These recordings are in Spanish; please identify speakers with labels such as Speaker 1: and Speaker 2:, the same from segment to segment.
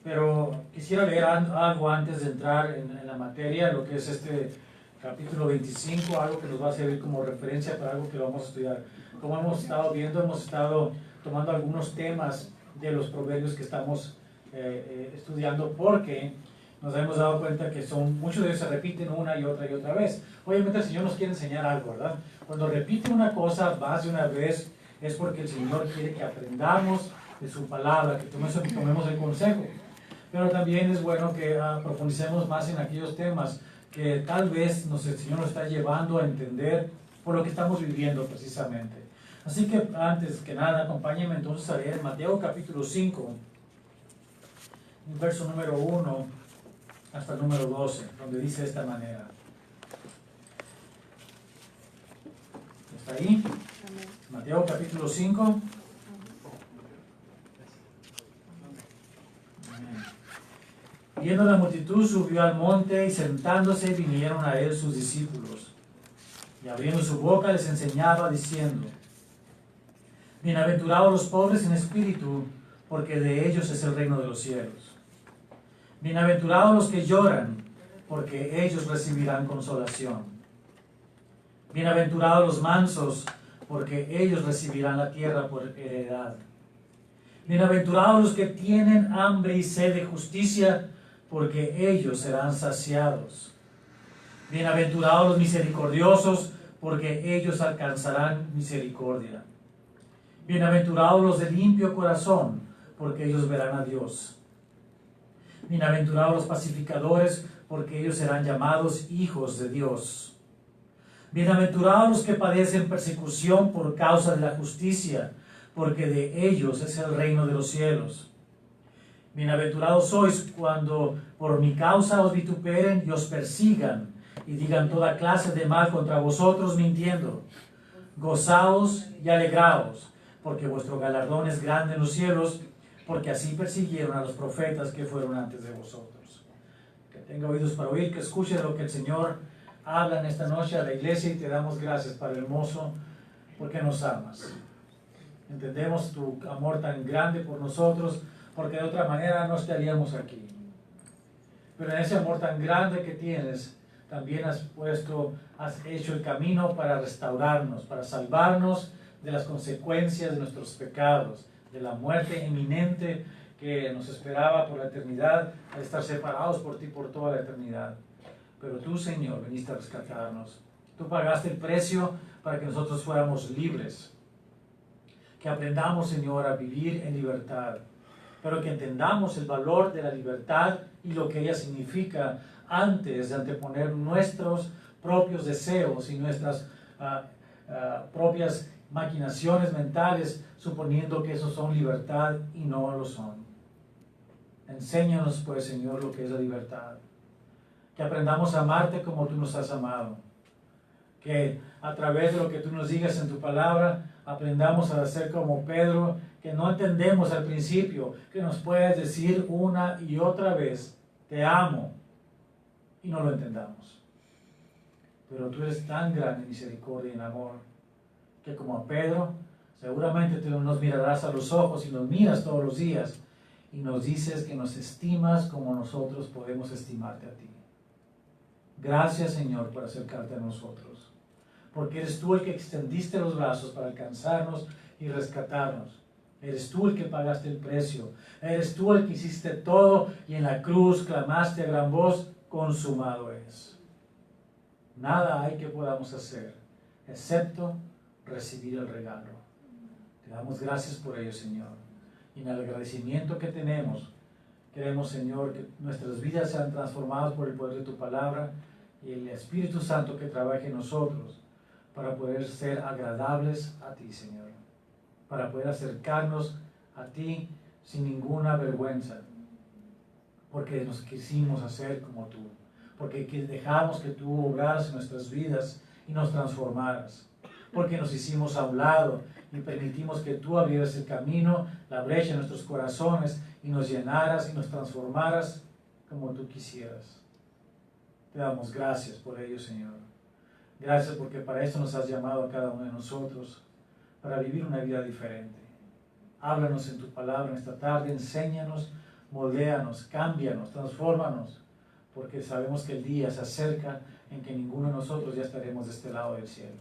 Speaker 1: pero quisiera leer algo antes de entrar en la materia, lo que es este capítulo 25, algo que nos va a servir como referencia para algo que lo vamos a estudiar. Como hemos estado viendo, hemos estado tomando algunos temas de los proverbios que estamos estudiando, porque nos hemos dado cuenta que muchos de ellos se repiten una y otra vez. Obviamente el Señor nos quiere enseñar algo, ¿verdad? Cuando repite una cosa más de una vez, es porque el Señor quiere que aprendamos de su palabra, que tomemos el consejo. Pero también es bueno que profundicemos más en aquellos temas que tal vez el Señor nos está llevando a entender por lo que estamos viviendo precisamente. Así que antes que nada, acompáñenme entonces a leer Mateo capítulo 5, verso número 1 hasta el número 12, donde dice de esta manera. ¿Está ahí? Mateo capítulo 5. Viendo la multitud, subió al monte y sentándose vinieron a él sus discípulos. Y abriendo su boca les enseñaba diciendo: Bienaventurados los pobres en espíritu, porque de ellos es el reino de los cielos. Bienaventurados los que lloran, porque ellos recibirán consolación. Bienaventurados los mansos, porque ellos recibirán la tierra por heredad. Bienaventurados los que tienen hambre y sed de justicia, porque ellos serán saciados. Bienaventurados los misericordiosos, porque ellos alcanzarán misericordia. Bienaventurados los de limpio corazón, porque ellos verán a Dios. Bienaventurados los pacificadores, porque ellos serán llamados hijos de Dios. Bienaventurados los que padecen persecución por causa de la justicia, porque de ellos es el reino de los cielos. Bienaventurados sois cuando por mi causa os vituperen y os persigan, y digan toda clase de mal contra vosotros mintiendo. Gozaos y alegraos, porque vuestro galardón es grande en los cielos, porque así persiguieron a los profetas que fueron antes de vosotros. Que tenga oídos para oír, que escuche lo que el Señor habla en esta noche a la iglesia, y te damos gracias, Padre hermoso, porque nos amas. Entendemos tu amor tan grande por nosotros, porque de otra manera no estaríamos aquí. Pero en ese amor tan grande que tienes, también has hecho el camino para restaurarnos, para salvarnos de las consecuencias de nuestros pecados, de la muerte inminente que nos esperaba por la eternidad, al estar separados por ti por toda la eternidad. Pero tú, Señor, viniste a rescatarnos. Tú pagaste el precio para que nosotros fuéramos libres. Que aprendamos, Señor, a vivir en libertad, pero que entendamos el valor de la libertad y lo que ella significa antes de anteponer nuestros propios deseos y nuestras propias maquinaciones mentales, suponiendo que esos son libertad y no lo son. Enséñanos, pues, Señor, lo que es la libertad. Que aprendamos a amarte como tú nos has amado. Que a través de lo que tú nos digas en tu palabra, aprendamos a ser como Pedro, que no entendemos al principio, que nos puedes decir una y otra vez, te amo, y no lo entendamos. Pero tú eres tan grande en misericordia y en amor, que como a Pedro, seguramente tú nos mirarás a los ojos y nos miras todos los días, y nos dices que nos estimas como nosotros podemos estimarte a ti. Gracias, Señor, por acercarte a nosotros, porque eres tú el que extendiste los brazos para alcanzarnos y rescatarnos. Eres tú el que pagaste el precio. Eres tú el que hiciste todo y en la cruz clamaste a gran voz, consumado es. Nada hay que podamos hacer, excepto recibir el regalo. Te damos gracias por ello, Señor. Y en el agradecimiento que tenemos, queremos, Señor, que nuestras vidas sean transformadas por el poder de tu palabra y el Espíritu Santo que trabaje en nosotros para poder ser agradables a ti, Señor. Para poder acercarnos a ti sin ninguna vergüenza. Porque nos quisimos hacer como tú. Porque dejamos que tú obraras en nuestras vidas y nos transformaras. Porque nos hicimos a un lado y permitimos que tú abrieras el camino, la brecha en nuestros corazones y nos llenaras y nos transformaras como tú quisieras. Te damos gracias por ello, Señor. Gracias porque para esto nos has llamado a cada uno de nosotros, para vivir una vida diferente. Háblanos en tu palabra en esta tarde, enséñanos, moldéanos, cámbianos, transfórmanos, porque sabemos que el día se acerca en que ninguno de nosotros ya estaremos de este lado del cielo.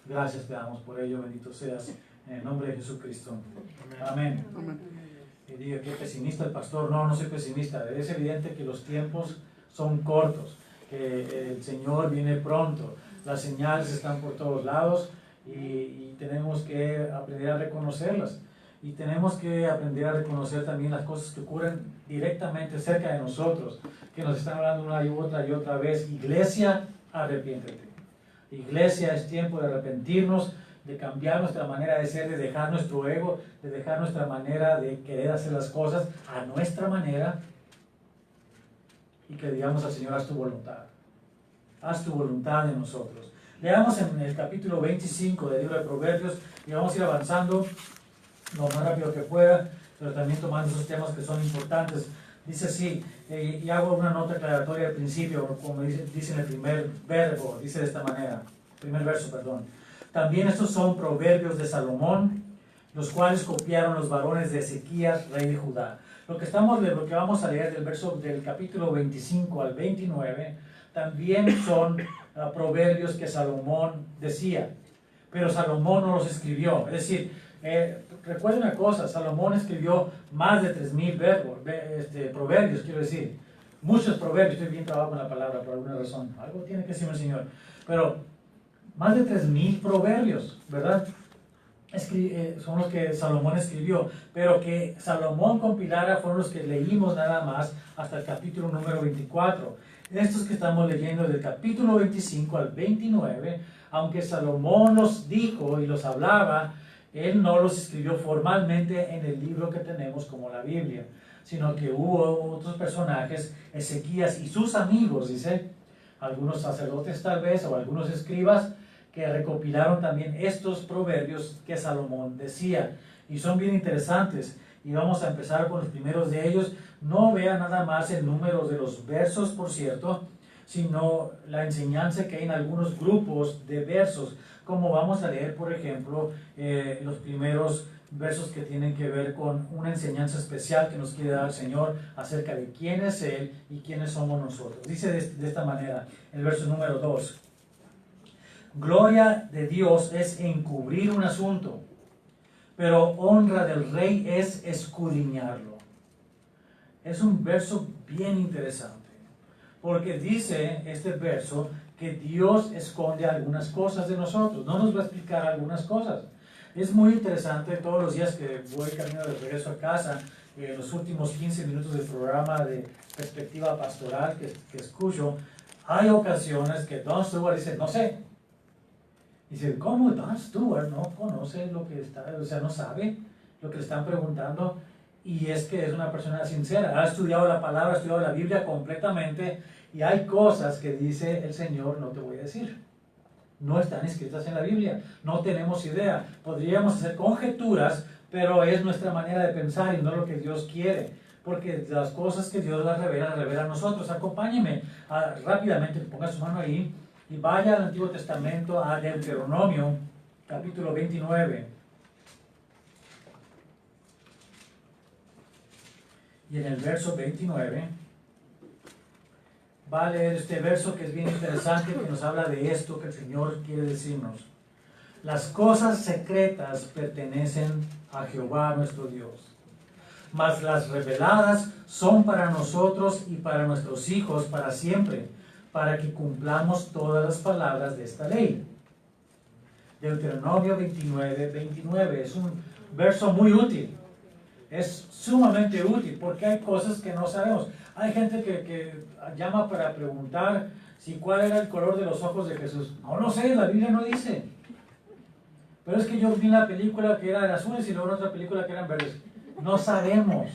Speaker 1: Gracias te damos por ello, bendito seas, en el nombre de Jesucristo. Amén. Amén. Y diga, ¿qué pesimista el pastor? No, no soy pesimista. Es evidente que los tiempos son cortos, que el Señor viene pronto, las señales están por todos lados y tenemos que aprender a reconocerlas. Y tenemos que aprender a reconocer también las cosas que ocurren directamente cerca de nosotros, que nos están hablando una y otra vez. Iglesia, arrepiéntete. Iglesia, es tiempo de arrepentirnos, de cambiar nuestra manera de ser, de dejar nuestro ego, de dejar nuestra manera de querer hacer las cosas a nuestra manera y que digamos al Señor, haz tu voluntad. Haz tu voluntad en nosotros. Leamos en el capítulo 25 del libro de Proverbios y vamos a ir avanzando lo más rápido que pueda, pero también tomando esos temas que son importantes. Dice así, y hago una nota aclaratoria al principio, como dice en el primer verbo, dice de esta manera, primer verso, perdón. También estos son proverbios de Salomón, los cuales copiaron los varones de Ezequías, rey de Judá. Lo que vamos a leer del capítulo 25 al 29, también son proverbios que Salomón decía, pero Salomón no los escribió. Es decir, recuerden una cosa, Salomón escribió más de 3,000 proverbios, quiero decir, muchos proverbios. Estoy bien trabado con la palabra por alguna razón, algo tiene que decirme el Señor, pero más de 3,000 proverbios, ¿verdad? Son los que Salomón escribió, pero que Salomón compilara fueron los que leímos nada más hasta el capítulo número 24. Estos que estamos leyendo del capítulo 25 al 29, aunque Salomón los dijo y los hablaba, él no los escribió formalmente en el libro que tenemos como la Biblia, sino que hubo otros personajes, Ezequías y sus amigos, dice, algunos sacerdotes tal vez, o algunos escribas, que recopilaron también estos proverbios que Salomón decía. Y son bien interesantes. Y vamos a empezar con los primeros de ellos. No vea nada más el número de los versos, por cierto, sino la enseñanza que hay en algunos grupos de versos, como vamos a leer, por ejemplo, los primeros versos que tienen que ver con una enseñanza especial que nos quiere dar el Señor acerca de quién es Él y quiénes somos nosotros. Dice de esta manera, el verso número 2. Gloria de Dios es encubrir un asunto, pero honra del rey es escudriñarlo. Es un verso bien interesante, porque dice este verso que Dios esconde algunas cosas de nosotros. No nos va a explicar algunas cosas. Es muy interesante todos los días que voy camino de regreso a casa, los últimos 15 minutos del programa de Perspectiva Pastoral que escucho, hay ocasiones que Don Stewart dice, no sé. Dice, ¿cómo Don Stewart no conoce lo que está, o sea, no sabe lo que le están preguntando? Y es que es una persona sincera, ha estudiado la palabra, ha estudiado la Biblia completamente, y hay cosas que dice el Señor, no te voy a decir. No están escritas en la Biblia, no tenemos idea. Podríamos hacer conjeturas, pero es nuestra manera de pensar y no lo que Dios quiere. Porque las cosas que Dios las revela a nosotros. Acompáñeme rápidamente, ponga su mano ahí y vaya al Antiguo Testamento, a Deuteronomio, capítulo 29. Y en el verso 29 va a leer este verso que es bien interesante, que nos habla de esto que el Señor quiere decirnos. Las cosas secretas pertenecen a Jehová nuestro Dios, mas las reveladas son para nosotros y para nuestros hijos para siempre, para que cumplamos todas las palabras de esta ley. Deuteronomio 29 es un verso muy útil. Es sumamente útil porque hay cosas que no sabemos. Hay gente que llama para preguntar si cuál era el color de los ojos de Jesús. No lo sé, la Biblia no dice. Pero es que yo vi la película que eran azules y luego otra película que eran verdes. No sabemos.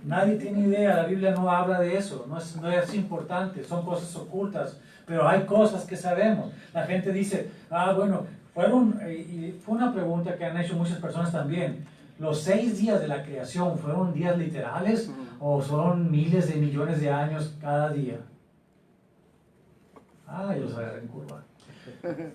Speaker 1: Nadie tiene idea, la Biblia no habla de eso, no es importante, son cosas ocultas, pero hay cosas que sabemos. La gente dice, bueno, y fue una pregunta que han hecho muchas personas también, ¿los 6 días de la creación fueron días literales o son miles de millones de años cada día? Yo los agarré en curva.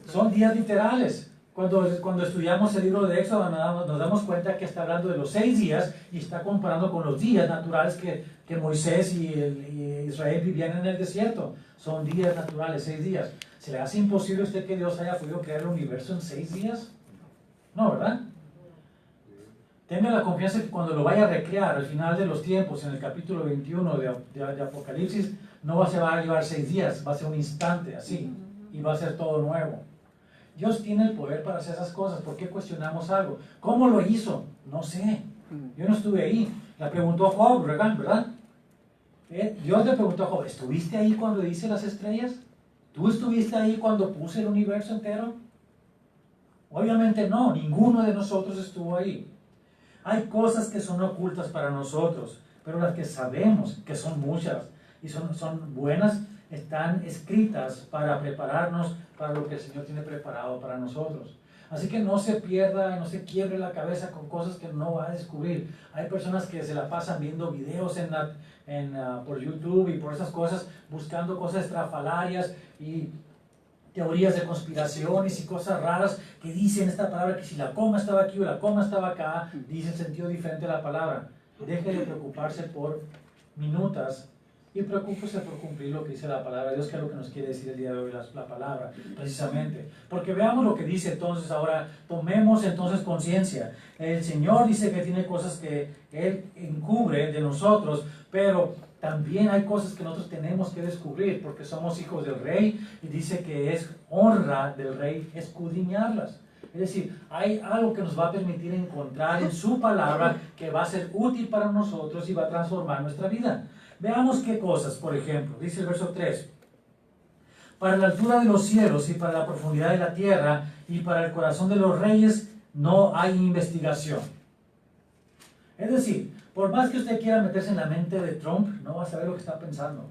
Speaker 1: Son días literales. Cuando estudiamos el libro de Éxodo nos damos cuenta que está hablando de los 6 días y está comparando con los días naturales que Moisés y Israel vivían en el desierto. Son días naturales, 6 días. ¿Se le hace imposible a usted que Dios haya podido crear el universo en 6 días? No, ¿verdad? Tenga la confianza que cuando lo vaya a recrear al final de los tiempos, en el capítulo 21 de Apocalipsis, no se va a llevar 6 días, va a ser un instante así, y va a ser todo nuevo. Dios tiene el poder para hacer esas cosas. ¿Por qué cuestionamos algo? ¿Cómo lo hizo? No sé. Yo no estuve ahí. La preguntó Job, ¿verdad? Dios le preguntó a Job, ¿estuviste ahí cuando hice las estrellas? ¿Tú estuviste ahí cuando puse el universo entero? Obviamente no, ninguno de nosotros estuvo ahí. Hay cosas que son ocultas para nosotros, pero las que sabemos, que son muchas y son buenas, están escritas para prepararnos para lo que el Señor tiene preparado para nosotros. Así que no se pierda, no se quiebre la cabeza con cosas que no va a descubrir. Hay personas que se la pasan viendo videos por YouTube y por esas cosas, buscando cosas estrafalarias y teorías de conspiraciones y cosas raras que dicen esta palabra, que si la coma estaba aquí o la coma estaba acá, dice el sentido diferente de la palabra. Deje de preocuparse por minutas y preocúpese por cumplir lo que dice la palabra de Dios, que es lo que nos quiere decir el día de hoy la palabra, precisamente. Porque veamos lo que dice entonces ahora, tomemos entonces conciencia. El Señor dice que tiene cosas que Él encubre de nosotros, pero también hay cosas que nosotros tenemos que descubrir, porque somos hijos del Rey, y dice que es honra del Rey escudriñarlas. Es decir, hay algo que nos va a permitir encontrar en su palabra que va a ser útil para nosotros y va a transformar nuestra vida. Veamos qué cosas, por ejemplo, dice el verso 3. Para la altura de los cielos y para la profundidad de la tierra y para el corazón de los reyes no hay investigación. Es decir, por más que usted quiera meterse en la mente de Trump, no va a saber lo que está pensando.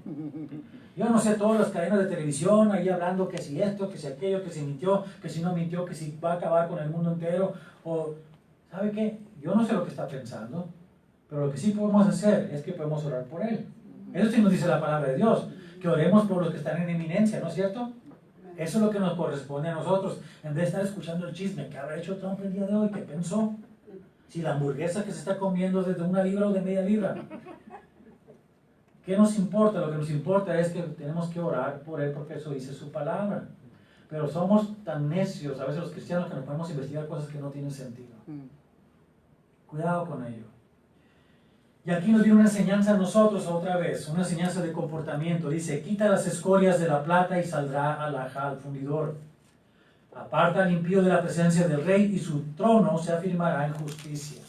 Speaker 1: Yo no sé todas las cadenas de televisión ahí hablando que si esto, que si aquello, que si mintió, que si no mintió, que si va a acabar con el mundo entero, o ¿sabe qué? Yo no sé lo que está pensando, pero lo que sí podemos hacer es que podemos orar por él. Eso sí nos dice la palabra de Dios, que oremos por los que están en eminencia, ¿no es cierto? Eso es lo que nos corresponde a nosotros, en vez de estar escuchando el chisme. ¿Qué habrá hecho Trump el día de hoy? ¿Qué pensó? Si la hamburguesa que se está comiendo es de 1 libra o de media libra. ¿Qué nos importa? Lo que nos importa es que tenemos que orar por él, porque eso dice su palabra. Pero somos tan necios, a veces los cristianos, que nos podemos investigar cosas que no tienen sentido. Cuidado con ello. Y aquí nos viene una enseñanza a nosotros otra vez, una enseñanza de comportamiento. Dice, quita las escorias de la plata y saldrá alhaja al fundidor. Aparta al impío de la presencia del rey y su trono se afirmará en justicia.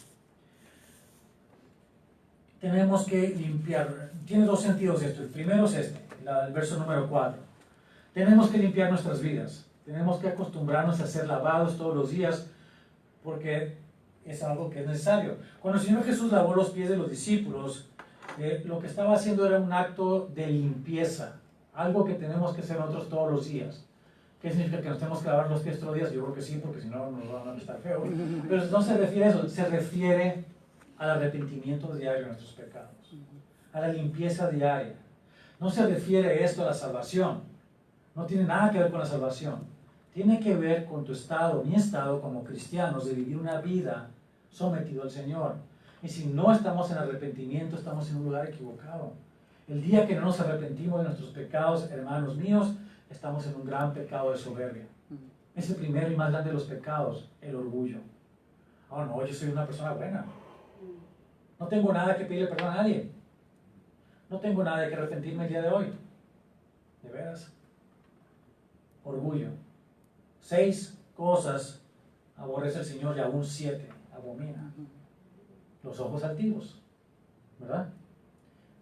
Speaker 1: Tenemos que limpiar. Tiene 2 sentidos esto. El primero es este, el verso número 4. Tenemos que limpiar nuestras vidas. Tenemos que acostumbrarnos a ser lavados todos los días, porque es algo que es necesario. Cuando el Señor Jesús lavó los pies de los discípulos, lo que estaba haciendo era un acto de limpieza, algo que tenemos que hacer nosotros todos los días. ¿Qué significa? ¿Que nos tenemos que lavar los pies todos los días? Yo creo que sí, porque si no nos van a estar feos. Pero no se refiere a eso, se refiere al arrepentimiento diario de nuestros pecados, a la limpieza diaria. No se refiere esto a la salvación, no tiene nada que ver con la salvación. Tiene que ver con tu estado, mi estado como cristianos, de vivir una vida sometido al Señor. Y si no estamos en arrepentimiento, estamos en un lugar equivocado. El día que no nos arrepentimos de nuestros pecados, hermanos míos, estamos en un gran pecado de soberbia. Es el primero y más grande de los pecados, el orgullo. Oh no, yo soy una persona buena. No tengo nada que pedirle perdón a nadie. No tengo nada de que arrepentirme el día de hoy. De veras. Orgullo. 6 cosas aborrece el Señor y aún 7 abomina. Los ojos altivos, ¿verdad?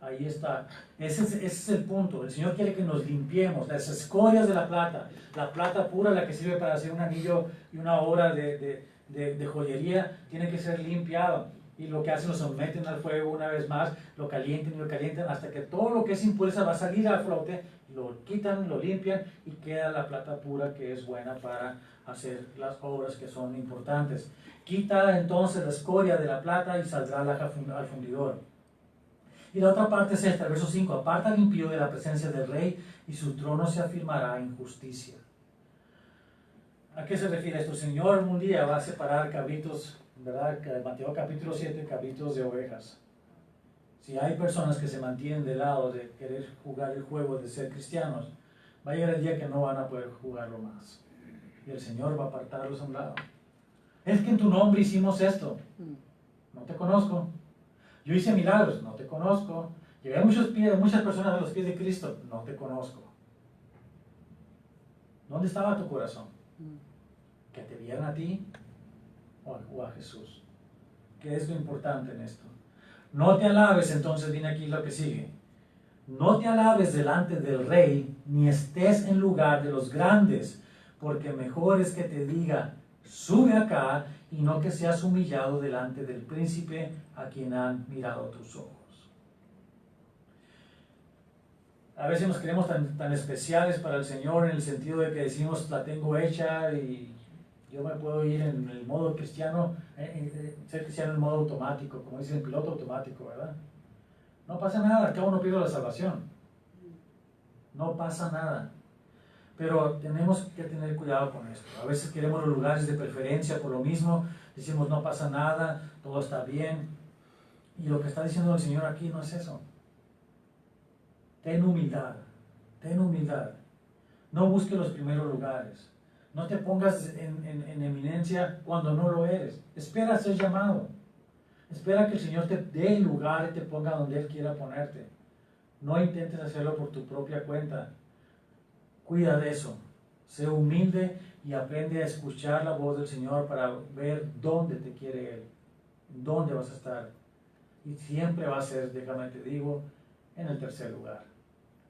Speaker 1: Ahí está. Ese es el punto. El Señor quiere que nos limpiemos. Las escorias de la plata pura, la que sirve para hacer un anillo y una obra de joyería, tiene que ser limpiado. Y lo que hacen, lo someten al fuego una vez más, lo calientan y lo calientan hasta que todo lo que es impureza va a salir a flote, lo quitan, lo limpian y queda la plata pura, que es buena para hacer las obras que son importantes. Quita entonces la escoria de la plata y saldrá al fundidor. Y la otra parte es esta, el verso 5. Aparta al impío de la presencia del rey y su trono se afirmará en justicia. ¿A qué se refiere esto? El Señor un día va a separar cabritos, ¿verdad? Mateo capítulo 7, cabritos de ovejas. Si hay personas que se mantienen de lado de querer jugar el juego de ser cristianos, va a llegar el día que no van a poder jugarlo más. Y el Señor va a apartarlos a un lado. Es que en tu nombre hicimos esto. No te conozco. Yo hice milagros. No te conozco. Llevé muchas personas a los pies de Cristo. No te conozco. ¿Dónde estaba tu corazón? ¿Que te vieran a ti o a Jesús? ¿Qué es lo importante en esto? No te alabes, entonces viene aquí lo que sigue. No te alabes delante del rey, ni estés en lugar de los grandes, porque mejor es que te diga, sube acá, y no que seas humillado delante del príncipe a quien han mirado tus ojos. A veces nos creemos tan especiales para el Señor en el sentido de que decimos, la tengo hecha y yo me puedo ir en el modo cristiano, ser cristiano en modo automático, como dicen, piloto automático, ¿verdad? No pasa nada, al cabo no pierdo la salvación. No pasa nada. Pero tenemos que tener cuidado con esto. A veces queremos los lugares de preferencia por lo mismo, decimos no pasa nada, todo está bien. Y lo que está diciendo el Señor aquí no es eso. Ten humildad, ten humildad. No busques los primeros lugares. No te pongas en eminencia cuando no lo eres. Espera a ser llamado. Espera que el Señor te dé el lugar y te ponga donde Él quiera ponerte. No intentes hacerlo por tu propia cuenta. Cuida de eso. Sé humilde y aprende a escuchar la voz del Señor para ver dónde te quiere Él. Dónde vas a estar. Y siempre va a ser, déjame te digo, en el tercer lugar.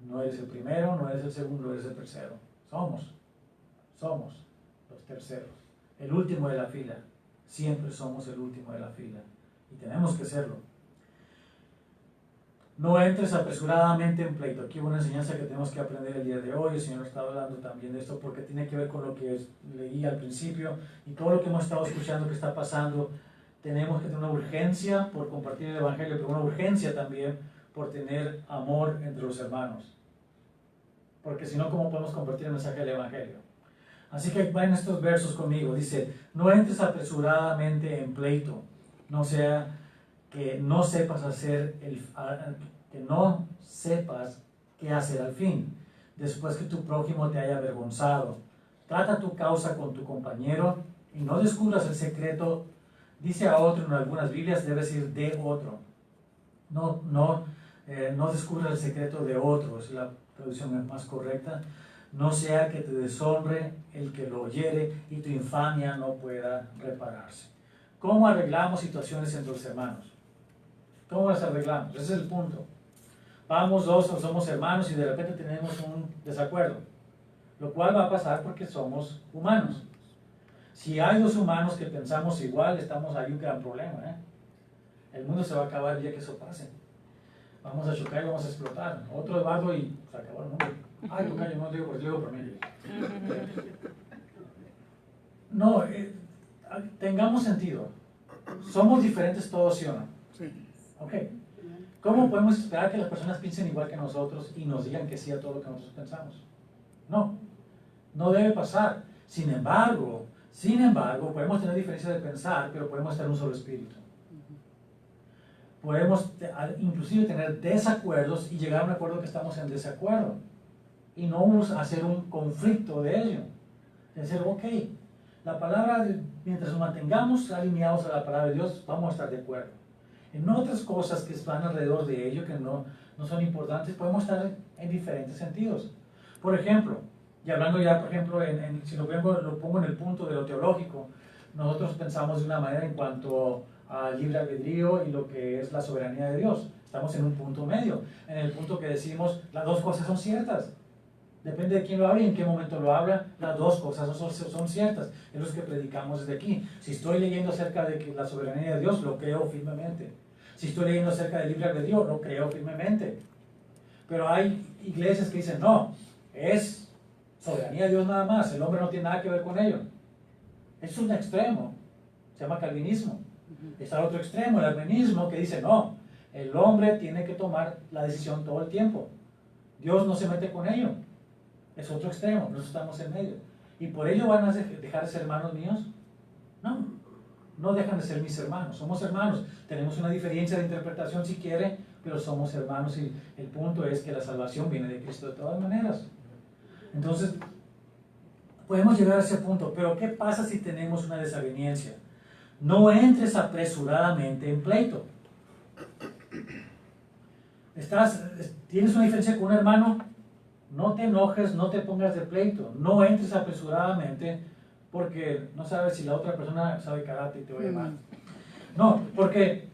Speaker 1: No eres el primero, no eres el segundo, eres el tercero. Somos los terceros. El último de la fila. Siempre somos el último de la fila. Y tenemos que serlo. No entres apresuradamente en pleito. Aquí hay una enseñanza que tenemos que aprender el día de hoy. El Señor está hablando también de esto porque tiene que ver con lo que leí al principio y todo lo que hemos estado escuchando que está pasando. Tenemos que tener una urgencia por compartir el Evangelio, pero una urgencia también por tener amor entre los hermanos. Porque si no, ¿cómo podemos compartir el mensaje del Evangelio? Así que vayan estos versos conmigo. Dice, no entres apresuradamente en pleito, no sea que no sepas qué hacer al fin, después que tu prójimo te haya avergonzado. Trata tu causa con tu compañero y no descubras el secreto. Dice a otro en algunas Biblias, debe decir de otro. No descubras el secreto de otro, es la traducción más correcta. No sea que te deshonre el que lo oyere y tu infamia no pueda repararse. ¿Cómo arreglamos situaciones entre los hermanos? ¿Cómo las arreglamos? Ese es el punto. Vamos dos o somos hermanos y de repente tenemos un desacuerdo, lo cual va a pasar porque somos humanos. Si hay dos humanos que pensamos igual, estamos ahí un gran problema, El mundo se va a acabar el día que eso pase. Vamos a chocar y vamos a explotar. Otro bardo y se acabó el mundo. Ay, tocayo, no digo por mí. No, tengamos sentido. Somos diferentes todos, ¿sí o no?
Speaker 2: Sí.
Speaker 1: Ok. ¿Cómo podemos esperar que las personas piensen igual que nosotros y nos digan que sí a todo lo que nosotros pensamos? No debe pasar. Sin embargo, podemos tener diferencias de pensar, pero podemos estar en un solo espíritu. Podemos inclusive tener desacuerdos y llegar a un acuerdo que estamos en desacuerdo. Y no vamos a hacer un conflicto de ello. Es decir, ok, la palabra, mientras nos mantengamos alineados a la palabra de Dios, vamos a estar de acuerdo. En otras cosas que van alrededor de ello, que no son importantes, podemos estar en diferentes sentidos. Por ejemplo, y hablando ya, por ejemplo, si lo pongo en el punto de lo teológico, nosotros pensamos de una manera en cuanto a libre albedrío y lo que es la soberanía de Dios. Estamos en un punto medio, en el punto que decimos, las dos cosas son ciertas. Depende de quién lo habla y en qué momento lo habla, las dos cosas son ciertas. Es lo que predicamos desde aquí. Si estoy leyendo acerca de la soberanía de Dios, lo creo firmemente. Si estoy leyendo acerca del libre albedrío, lo creo firmemente. Pero hay iglesias que dicen, no, es soberanía de Dios nada más, el hombre no tiene nada que ver con ello. Es un extremo, se llama calvinismo. Está el otro extremo, el arminianismo, que dice, no, el hombre tiene que tomar la decisión todo el tiempo. Dios no se mete con ello. Es otro extremo, nosotros estamos en medio. ¿Y por ello van a dejar de ser hermanos míos? No, no dejan de ser mis hermanos. Somos hermanos. Tenemos una diferencia de interpretación si quiere, pero somos hermanos y el punto es que la salvación viene de Cristo de todas maneras. Entonces, podemos llegar a ese punto, pero ¿qué pasa si tenemos una desaveniencia? No entres apresuradamente en pleito. ¿Tienes una diferencia con un hermano? No te enojes, no te pongas de pleito. No entres apresuradamente porque no sabes si la otra persona sabe karate y te va a llamar. No, porque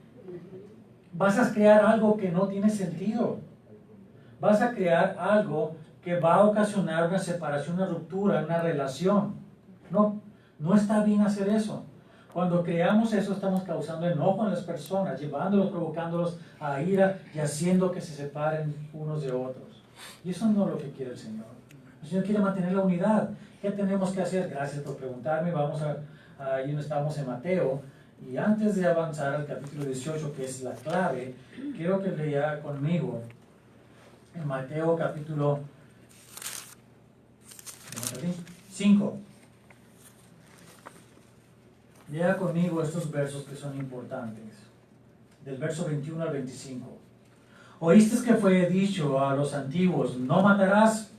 Speaker 1: vas a crear algo que no tiene sentido. Vas a crear algo que va a ocasionar una separación, una ruptura, una relación. No, no está bien hacer eso. Cuando creamos eso, estamos causando enojo en las personas, llevándolos, provocándolos a ira y haciendo que se separen unos de otros. Y eso no es lo que quiere el Señor. El Señor quiere mantener la unidad. ¿Qué tenemos que hacer? Gracias por preguntarme. Vamos ahí donde estamos en Mateo. Y antes de avanzar al capítulo 18, que es la clave, quiero que lea conmigo en Mateo capítulo 5. Lea conmigo estos versos que son importantes, del verso 21 al 25. Oíste que fue dicho a los antiguos, no matarás,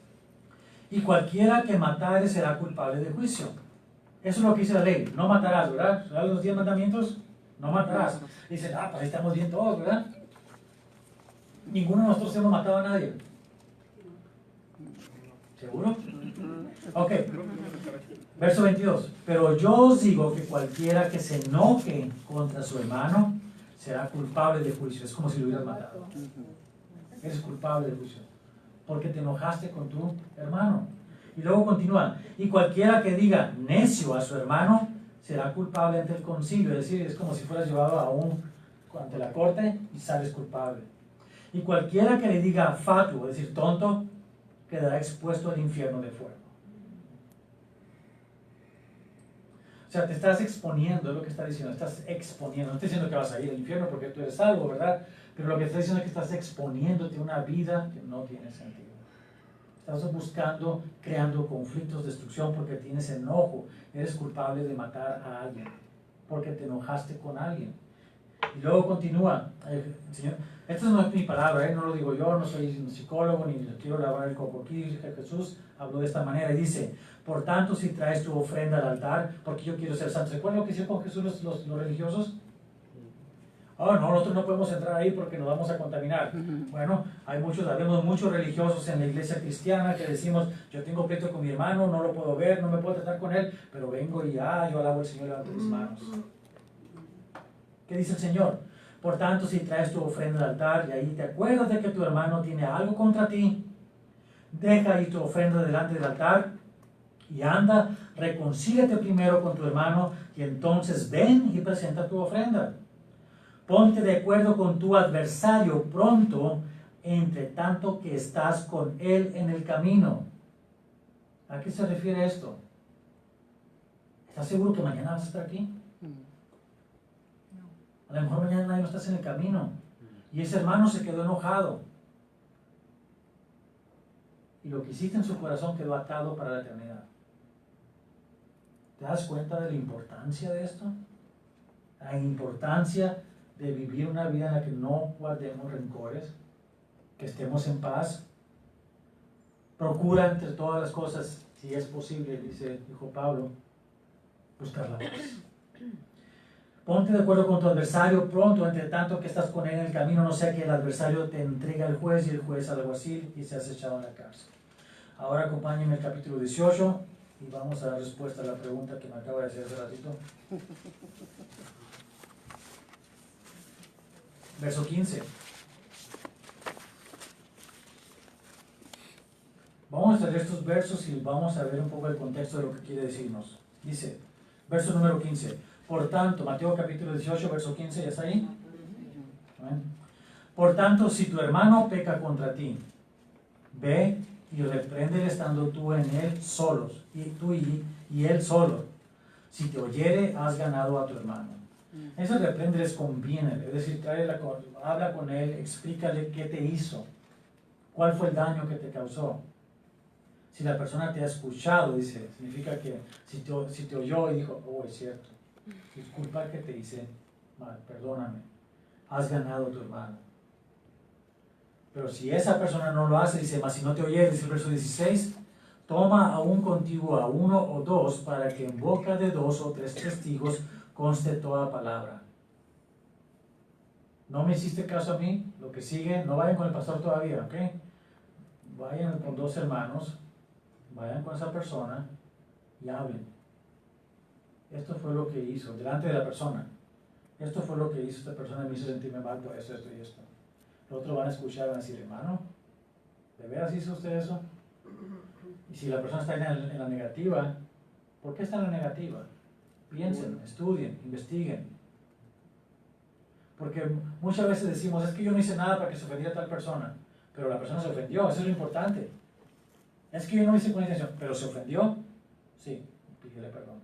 Speaker 1: y cualquiera que matare será culpable de juicio. Eso es lo que dice la ley, no matarás, ¿verdad? ¿Verdad los 10 mandamientos? No matarás. Dicen, pues ahí estamos bien todos, ¿verdad? Ninguno de nosotros hemos matado a nadie. ¿Seguro? Ok. Verso 22. Pero yo os digo que cualquiera que se enoje contra su hermano será culpable de juicio. Es como si lo hubieras matado. Eres culpable de juicio. Porque te enojaste con tu hermano. Y luego continúa. Y cualquiera que diga necio a su hermano será culpable ante el concilio. Es decir, es como si fueras llevado ante la corte y sales culpable. Y cualquiera que le diga fatuo, es decir, tonto, quedará expuesto al infierno de fuego. O sea, te estás exponiendo, es lo que está diciendo, estás exponiendo. No estoy diciendo que vas a ir al infierno porque tú eres salvo, ¿verdad? Pero lo que está diciendo es que estás exponiéndote a una vida que no tiene sentido. Estás buscando, creando conflictos, destrucción porque tienes enojo. Eres culpable de matar a alguien porque te enojaste con alguien. Y luego continúa, Señor, esta no es mi palabra, no lo digo yo, no soy un psicólogo ni quiero lavar el coco aquí. Jesús habló de esta manera y dice, por tanto, si traes tu ofrenda al altar, porque yo quiero ser santo. ¿Recuerdan lo que hicieron con Jesús los religiosos? No, nosotros no podemos entrar ahí porque nos vamos a contaminar. Bueno, habemos muchos religiosos en la iglesia cristiana que decimos, yo tengo pleito con mi hermano, no lo puedo ver, no me puedo tratar con él, pero vengo y yo alabo al Señor, levanto mis manos. ¿Qué dice el Señor? Por tanto, si traes tu ofrenda al altar y ahí te acuerdas de que tu hermano tiene algo contra ti, deja ahí tu ofrenda delante del altar y anda, reconcíliate primero con tu hermano y entonces ven y presenta tu ofrenda. Ponte de acuerdo con tu adversario pronto, entre tanto que estás con él en el camino. ¿A qué se refiere esto? ¿Estás seguro que mañana vas a estar aquí? A lo mejor mañana no estás en el camino. Y ese hermano se quedó enojado. Y lo que hiciste en su corazón quedó atado para la eternidad. ¿Te das cuenta de la importancia de esto? La importancia de vivir una vida en la que no guardemos rencores, que estemos en paz. Procura entre todas las cosas, si es posible, dijo Pablo, buscar la paz. Ponte de acuerdo con tu adversario pronto, entre tanto que estás con él en el camino, no sea que el adversario te entregue al juez y el juez al alguacil y seas echado en la cárcel. Ahora acompáñenme al capítulo 18 y vamos a dar respuesta a la pregunta que me acaba de hacer hace ratito. Verso 15. Vamos a leer estos versos y vamos a ver un poco el contexto de lo que quiere decirnos. Dice, verso número 15. Por tanto, Mateo capítulo 18, verso 15, ¿ya está ahí? ¿Amén? Por tanto, si tu hermano peca contra ti, ve y repréndele estando tú en él solos, y tú y él solo. Si te oyere, has ganado a tu hermano. Ese repréndeles conviene, es decir, habla con él, explícale qué te hizo, cuál fue el daño que te causó. Si la persona te ha escuchado, dice, significa que si te oyó y dijo, oh, es cierto, disculpa que te hice mal, perdóname, has ganado a tu hermano. Pero si esa persona no lo hace, dice, mas si no te oyes, dice el verso 16, toma aún contigo a uno o dos, para que en boca de 2 o 3 testigos conste toda palabra. No me hiciste caso a mí, lo que sigue, no vayan con el pastor todavía, ¿ok? Vayan con 2 hermanos, vayan con esa persona y hablen. Esto fue lo que hizo, delante de la persona. Esto fue lo que hizo esta persona, me hizo sentirme mal por esto, esto y esto. Los otros van a escuchar y van a decir, hermano, ¿de veras hizo usted eso? Y si la persona está en la negativa, ¿por qué está en la negativa? Piensen, estudien, investiguen. Porque muchas veces decimos, es que yo no hice nada para que se ofendiera a tal persona, pero la persona se ofendió, eso es lo importante. Es que yo no lo hice con intención, pero se ofendió, sí, pídele perdón.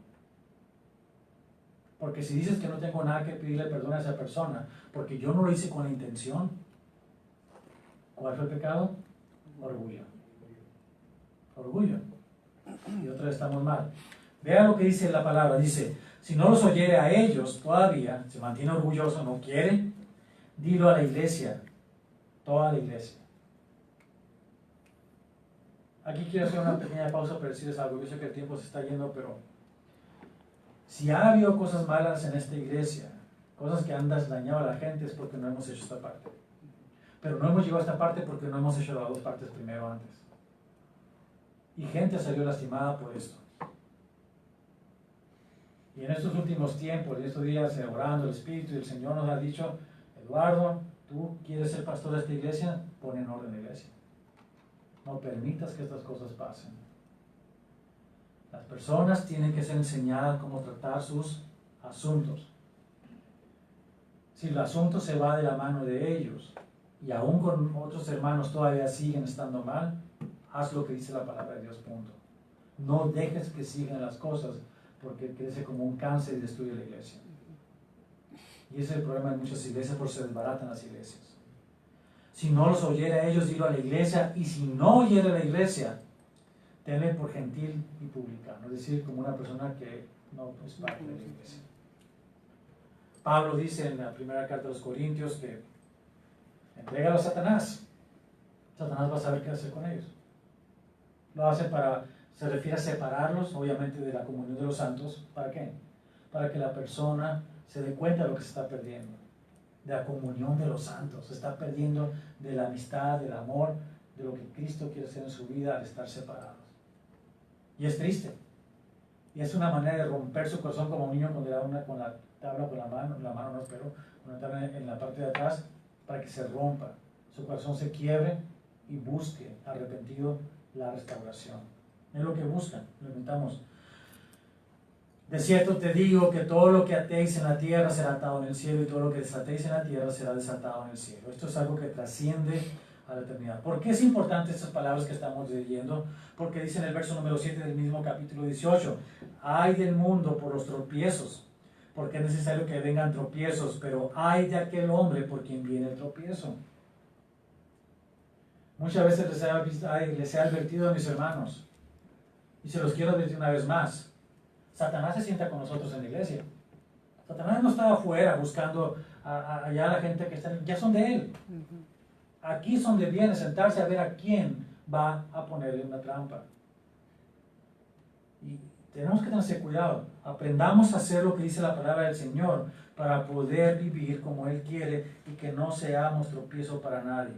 Speaker 1: Porque si dices que no tengo nada que pedirle perdón a esa persona, porque yo no lo hice con la intención, ¿cuál fue el pecado? Orgullo. Orgullo. Y otra vez estamos mal. Vean lo que dice la palabra, dice, si no los oyere a ellos todavía, se mantiene orgulloso, no quiere, dilo a la iglesia, toda la iglesia. Aquí quiero hacer una pequeña pausa para decirles algo, yo sé que el tiempo se está yendo, pero si ha habido cosas malas en esta iglesia, cosas que han dañado a la gente, es porque no hemos hecho esta parte. Pero no hemos llegado a esta parte porque no hemos hecho las 2 partes primero antes. Y gente salió lastimada por esto. Y en estos últimos tiempos, en estos días, orando el Espíritu, el Señor nos ha dicho, Eduardo, tú quieres ser pastor de esta iglesia, pon en orden la iglesia. No permitas que estas cosas pasen. Las personas tienen que ser enseñadas cómo tratar sus asuntos. Si el asunto se va de la mano de ellos, y aún con otros hermanos todavía siguen estando mal, haz lo que dice la palabra de Dios, punto. No dejes que sigan las cosas, porque crece como un cáncer y destruye la iglesia. Y ese es el problema de muchas iglesias, porque se desbaratan las iglesias. Si no los oyera a ellos, dilo a la iglesia, y si no oyera a la iglesia, tenle por gentil y publicano, es decir, como una persona que no es parte de la iglesia. Pablo dice en la primera carta a los Corintios que entrégalo a Satanás. Satanás va a saber qué hacer con ellos. Lo hace se refiere a separarlos, obviamente, de la comunión de los santos. ¿Para qué? Para que la persona se dé cuenta de lo que se está perdiendo, de la comunión de los santos. Se está perdiendo de la amistad, del amor, de lo que Cristo quiere hacer en su vida al estar separados. Y es triste. Y es una manera de romper su corazón como un niño cuando le da una con la tabla con la mano no, pero una tabla en la parte de atrás, para que se rompa, su corazón se quiebre y busque arrepentido la restauración. Es lo que buscan, lo inventamos. De cierto te digo que todo lo que atéis en la tierra será atado en el cielo, y todo lo que desatéis en la tierra será desatado en el cielo. Esto es algo que trasciende a la eternidad. ¿Por qué es importante estas palabras que estamos leyendo? Porque dice en el verso número 7 del mismo capítulo 18, ay del mundo por los tropiezos, porque es necesario que vengan tropiezos, pero ay de aquel hombre por quien viene el tropiezo. Muchas veces les he advertido a mis hermanos, y se los quiero advertir una vez más. Satanás se sienta con nosotros en la iglesia. Satanás no está afuera buscando allá a la gente que está, ya son de él. Aquí es donde viene sentarse a ver a quién va a ponerle una trampa. Y tenemos que tener cuidado. Aprendamos a hacer lo que dice la palabra del Señor para poder vivir como Él quiere y que no seamos tropiezo para nadie.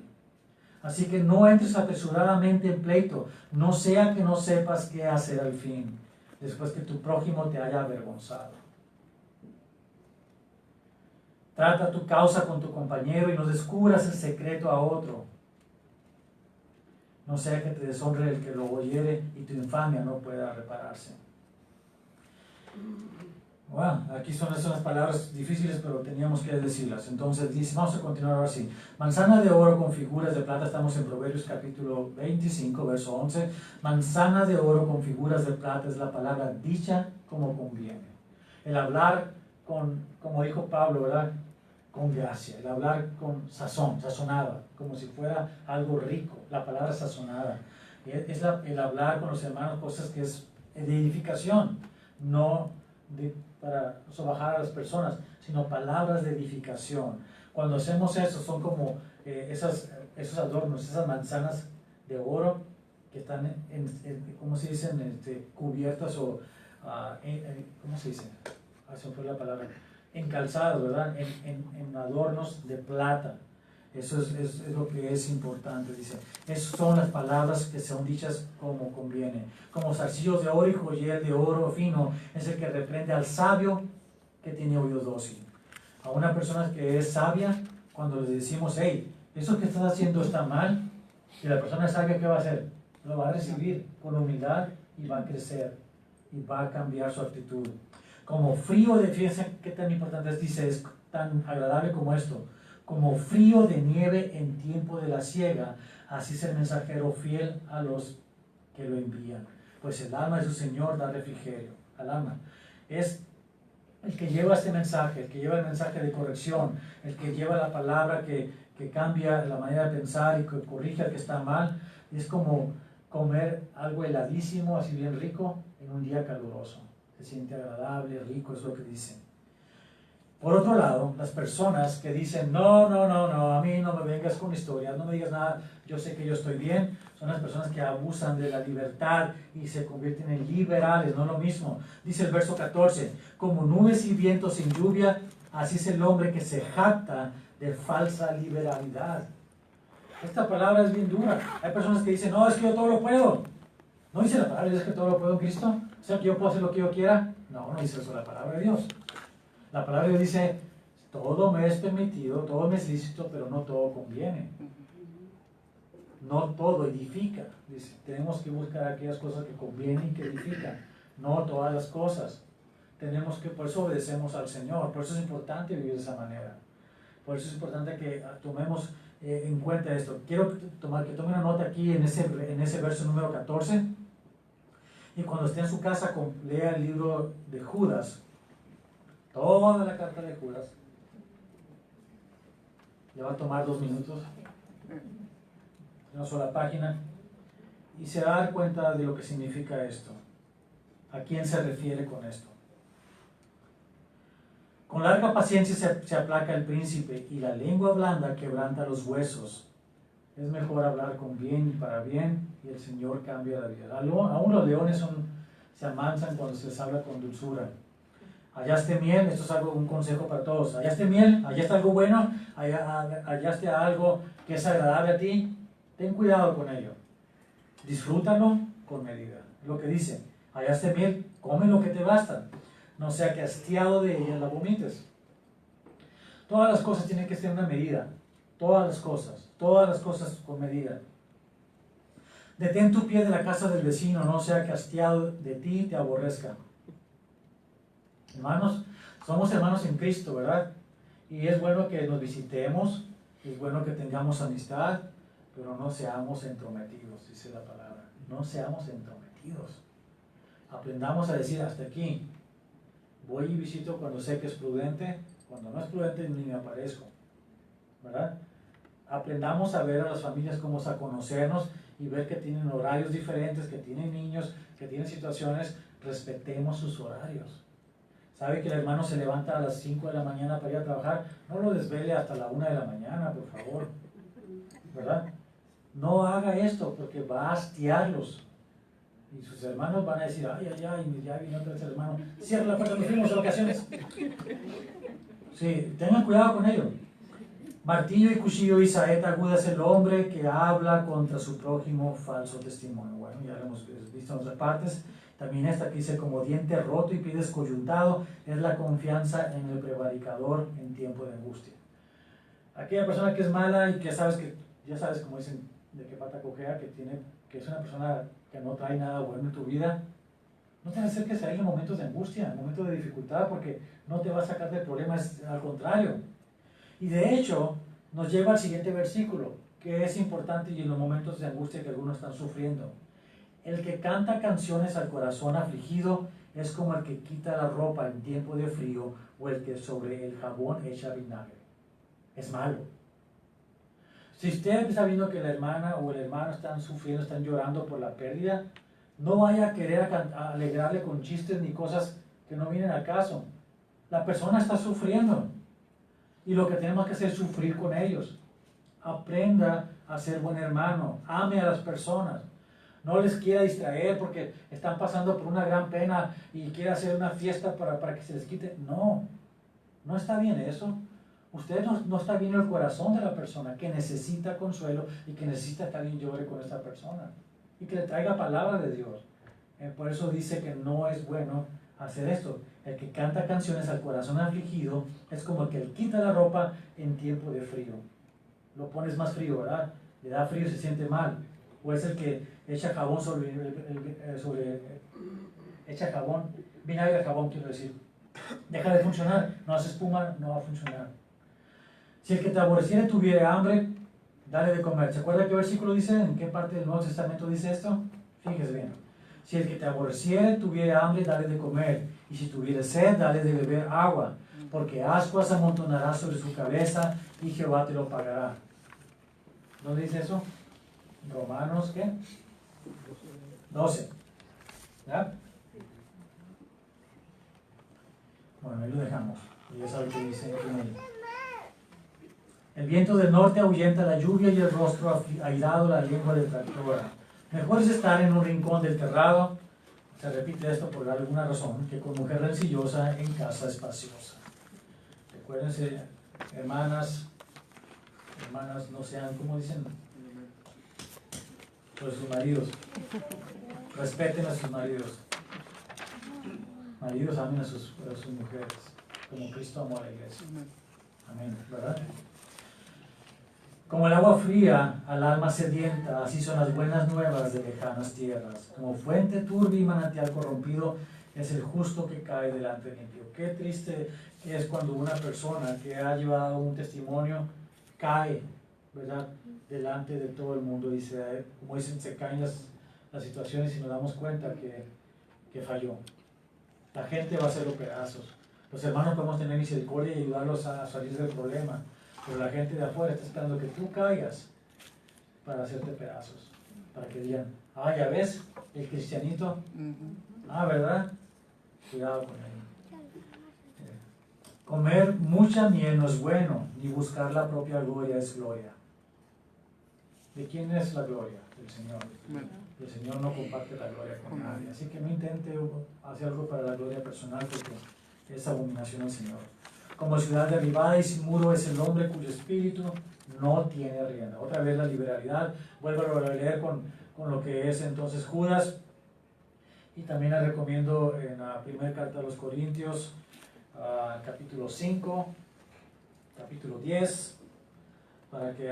Speaker 1: Así que no entres apresuradamente en pleito, no sea que no sepas qué hacer al fin, después que tu prójimo te haya avergonzado. Trata tu causa con tu compañero y no descubras el secreto a otro. No sea que te deshonre el que lo oyere y tu infamia no pueda repararse. Bueno, aquí son esas palabras difíciles, pero teníamos que decirlas. Entonces dice, vamos a continuar ahora así. Manzana de oro con figuras de plata, estamos en Proverbios capítulo 25, verso 11. Manzana de oro con figuras de plata es la palabra dicha como conviene. El hablar como dijo Pablo, ¿verdad? Con gracia. El hablar con sazón, sazonada, como si fuera algo rico, la palabra sazonada. el hablar con los hermanos cosas que es de edificación, no para sobajar a las personas, sino palabras de edificación. Cuando hacemos eso, son como esos adornos, esas manzanas de oro que están, ¿cómo se dicen? Cubiertas o, ¿cómo se dice? Se me fue la palabra. Encalzadas, ¿verdad? En adornos de plata. Eso es lo que es importante, dice. Esas son las palabras que son dichas como conviene. Como zarcillos de oro y joyel de oro fino es el que reprende al sabio que tiene oído dócil. A una persona que es sabia, cuando le decimos, hey, eso que estás haciendo está mal, y la persona sabia, ¿qué va a hacer? Lo va a recibir con humildad y va a crecer y va a cambiar su actitud. Como frío de, fíjense qué tan importante es, dice, es tan agradable como esto. Como frío de nieve en tiempo de la siega, así es el mensajero fiel a los que lo envían. Pues el alma de su Señor da refrigerio al alma. Es el que lleva este mensaje, el que lleva el mensaje de corrección, el que lleva la palabra que cambia la manera de pensar y que corrige al que está mal. Es como comer algo heladísimo, así bien rico, en un día caluroso. Se siente agradable, rico, es lo que dicen. Por otro lado, las personas que dicen, no, a mí no me vengas con historias, no me digas nada, yo sé que yo estoy bien, son las personas que abusan de la libertad y se convierten en liberales, no lo mismo. Dice el verso 14, como nubes y vientos sin lluvia, así es el hombre que se jacta de falsa liberalidad. Esta palabra es bien dura. Hay personas que dicen, no, es que yo todo lo puedo. ¿No dice la palabra de Dios que todo lo puedo en Cristo? O sea, que yo puedo hacer lo que yo quiera. No dice eso la palabra de Dios. La palabra de Dios dice, todo me es permitido, todo me es lícito, pero no todo conviene. No todo edifica. Dice, tenemos que buscar aquellas cosas que convienen y que edifican. No todas las cosas. Tenemos que, por eso obedecemos al Señor. Por eso es importante vivir de esa manera. Por eso es importante que tomemos en cuenta esto. Quiero que tome una nota aquí en ese verso número 14. Y cuando esté en su casa, lea el libro de Judas. Toda la carta de Judas. Le va a tomar 2 minutos. Una sola página. Y se va a dar cuenta de lo que significa esto. ¿A quién se refiere con esto? Con larga paciencia se aplaca el príncipe y la lengua blanda quebranta los huesos. Es mejor hablar con bien y para bien y el Señor cambia la vida. Aún los leones se amansan cuando se les habla con dulzura. Hallaste miel, esto es un consejo para todos. Hallaste miel, hallaste algo bueno, hallaste algo que es agradable a ti, ten cuidado con ello. Disfrútalo con medida. Lo que dice, hallaste miel, come lo que te basta. No sea que hastiado de ella la vomites. Todas las cosas tienen que ser una medida. Todas las cosas con medida. Detén tu pie de la casa del vecino, no sea que hastiado de ti te aborrezca. Hermanos, somos hermanos en Cristo, ¿verdad? Y es bueno que nos visitemos, es bueno que tengamos amistad, pero no seamos entrometidos, dice la palabra. No seamos entrometidos. Aprendamos a decir hasta aquí. Voy y visito cuando sé que es prudente, cuando no es prudente ni me aparezco, ¿verdad? Aprendamos a ver a las familias como a conocernos y ver que tienen horarios diferentes, que tienen niños, que tienen situaciones. Respetemos sus horarios. ¿Sabe que el hermano se levanta a las 5 de la mañana para ir a trabajar? No lo desvele hasta la 1 de la mañana, por favor, ¿verdad? No haga esto porque va a hastiarlos. Y sus hermanos van a decir, ay, ya vino otra vez el hermano. Cierra la puerta, nos fuimos de vacaciones. Sí, tengan cuidado con ello. Martillo y cuchillo y saeta aguda es el hombre que habla contra su prójimo falso testimonio. Bueno, ya lo hemos visto en otras partes. También esta que dice, como diente roto y pie descoyuntado, es la confianza en el prevaricador en tiempo de angustia. Aquella persona que es mala y que ya sabes como dicen, de qué pata cojea, que es una persona que no trae nada bueno en tu vida, no te acerques a él en momentos de angustia, en momentos de dificultad, porque no te va a sacar de problemas, al contrario. Y de hecho, nos lleva al siguiente versículo, que es importante y en los momentos de angustia que algunos están sufriendo. El que canta canciones al corazón afligido es como el que quita la ropa en tiempo de frío o el que sobre el jabón echa vinagre. Es malo. Si usted está viendo que la hermana o el hermano están sufriendo, están llorando por la pérdida, no vaya a querer alegrarle con chistes ni cosas que no vienen al caso. La persona está sufriendo y lo que tenemos que hacer es sufrir con ellos. Aprenda a ser buen hermano, ame a las personas. No les quiera distraer porque están pasando por una gran pena y quiere hacer una fiesta para que se les quite. No, no está bien eso. Usted no está bien el corazón de la persona que necesita consuelo y que necesita que alguien llore con esta persona y que le traiga palabra de Dios. Por eso dice que no es bueno hacer esto. El que canta canciones al corazón afligido es como el que quita la ropa en tiempo de frío. Lo pones más frío, ¿verdad? Le da frío y se siente mal. O es el que echa jabón echa jabón, vinagre de jabón, quiero decir. Deja de funcionar, no hace espuma, no va a funcionar. Si el que te aborreciere tuviere hambre, dale de comer. ¿Se acuerda qué versículo dice? ¿En qué parte del Nuevo Testamento dice esto? Fíjese bien. Si el que te aborreciere tuviere hambre, dale de comer. Y si tuviere sed, dale de beber agua. Porque ascuas amontonará sobre su cabeza y Jehová te lo pagará. ¿Dónde dice eso? Romanos, ¿qué? 12. ¿Ya? Bueno, ahí lo dejamos. Y ya sabe que dice en él. El viento del norte ahuyenta la lluvia y el rostro airado la lengua detractora. Mejor es estar en un rincón del terrado, se repite esto por alguna razón, que con mujer rencillosa en casa espaciosa. Recuérdense, hermanas no sean, ¿cómo dicen? Pues sus maridos. Respeten a sus maridos. Maridos amen a sus mujeres, como Cristo amó a la iglesia. Amén, ¿verdad? Como el agua fría al alma sedienta, así son las buenas nuevas de lejanas tierras. Como fuente turbia y manantial corrompido es el justo que cae delante del impío. Qué triste es cuando una persona que ha llevado un testimonio cae, ¿verdad?, delante de todo el mundo. Y como dicen, se caen las situaciones y nos damos cuenta que falló. La gente va a hacerlo pedazos. Los hermanos podemos tener misericordia y ayudarlos a salir del problema. Pero la gente de afuera está esperando que tú caigas para hacerte pedazos. Para que digan, ya ves, el cristianito. ¿Verdad? Cuidado con él. Comer mucha miel no es bueno, ni buscar la propia gloria es gloria. ¿De quién es la gloria? Del Señor. El Señor no comparte la gloria con nadie. Así que no intente hacer algo para la gloria personal porque es abominación al Señor. Como ciudad derribada y sin muro es el hombre cuyo espíritu no tiene rienda. Otra vez la liberalidad. Vuelvo a leer con lo que es entonces Judas. Y también la recomiendo en la primera carta a los Corintios, capítulo 5, capítulo 10, para que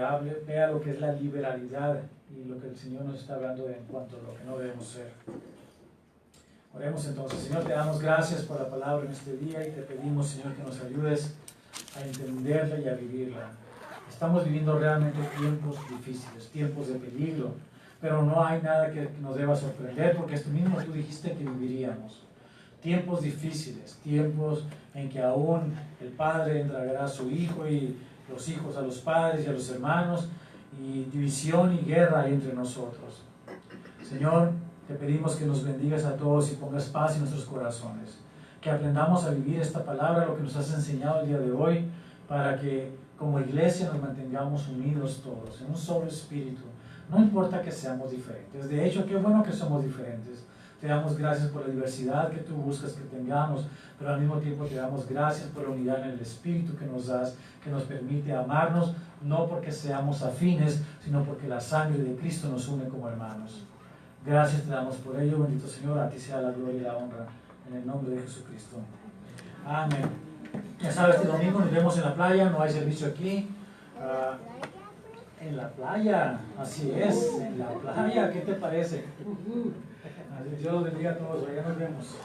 Speaker 1: vea lo que es la liberalidad y lo que el Señor nos está hablando en cuanto a lo que no debemos ser. Oremos entonces. Señor, te damos gracias por la palabra en este día y te pedimos, Señor, que nos ayudes a entenderla y a vivirla. Estamos viviendo realmente tiempos difíciles, tiempos de peligro, pero no hay nada que nos deba sorprender porque esto mismo tú dijiste que viviríamos. Tiempos difíciles, tiempos en que aún el padre entregará a su hijo y los hijos a los padres y a los hermanos, y división y guerra hay entre nosotros. Señor, te pedimos que nos bendigas a todos y pongas paz en nuestros corazones. Que aprendamos a vivir esta palabra, lo que nos has enseñado el día de hoy, para que como iglesia nos mantengamos unidos todos, en un solo espíritu. No importa que seamos diferentes. De hecho, qué bueno que somos diferentes. Te damos gracias por la diversidad que tú buscas que tengamos, pero al mismo tiempo te damos gracias por la unidad en el espíritu que nos das, que nos permite amarnos, no porque seamos afines, sino porque la sangre de Cristo nos une como hermanos. Gracias te damos por ello, bendito Señor, a ti sea la gloria y la honra, en el nombre de Jesucristo. Amén. Ya sabes, este domingo nos vemos en la playa, no hay servicio aquí. En la playa, así es, en la playa, ¿qué te parece? Dios los bendiga a todos, allá nos vemos.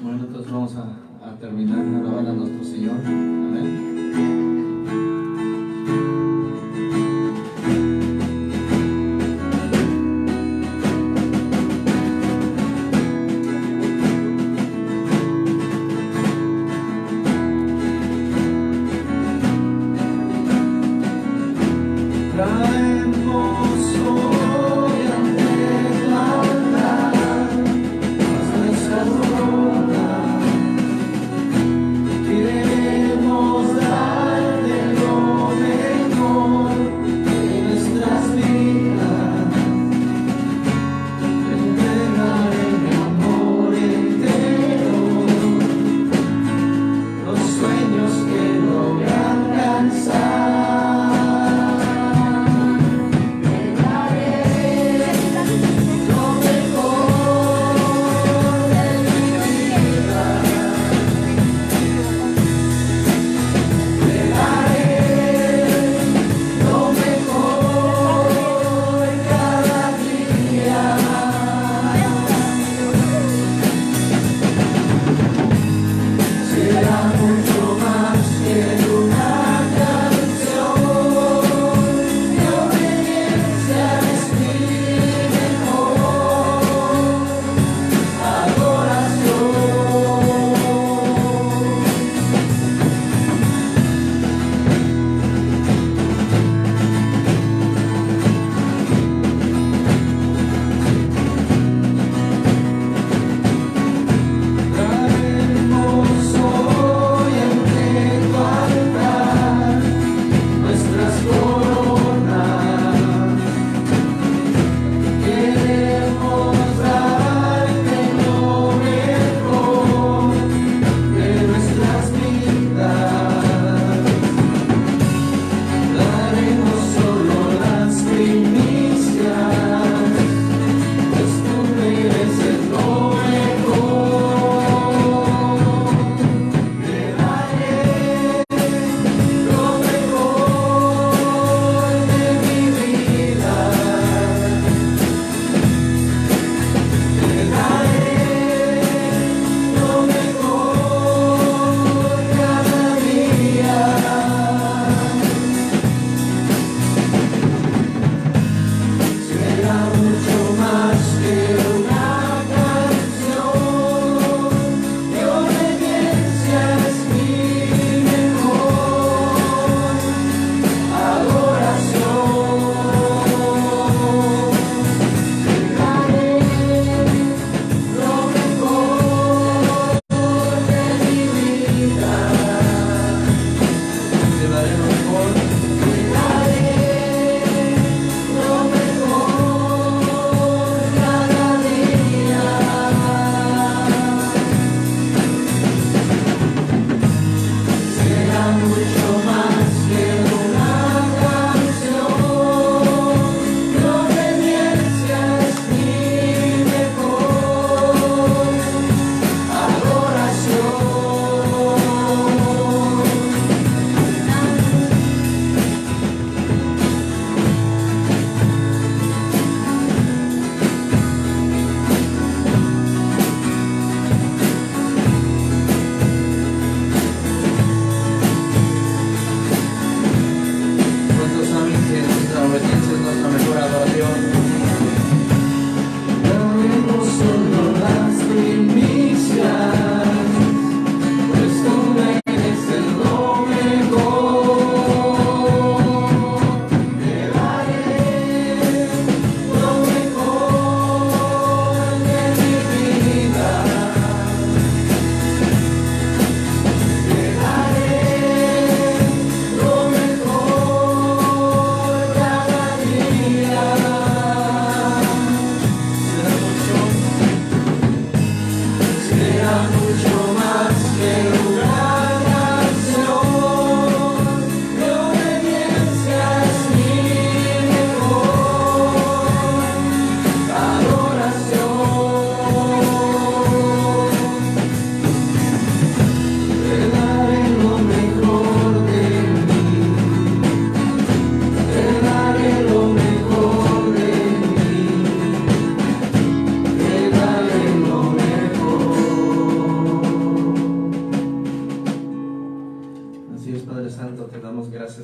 Speaker 2: Bueno, entonces vamos a terminar alabando a nuestro Señor. Amén.
Speaker 3: Queremos dar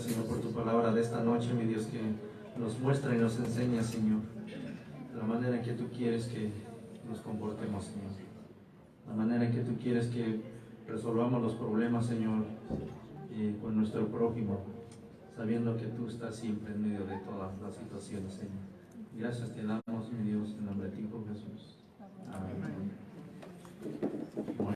Speaker 2: gracias, Señor, por tu palabra de esta noche, mi Dios, que nos muestra y nos enseña, Señor, la manera en que tú quieres que nos comportemos, Señor. La manera en que tú quieres que resolvamos los problemas, Señor, con nuestro prójimo, sabiendo que tú estás siempre en medio de todas las situaciones, Señor. Gracias te damos, mi Dios, en nombre de ti, Jesús. Amén.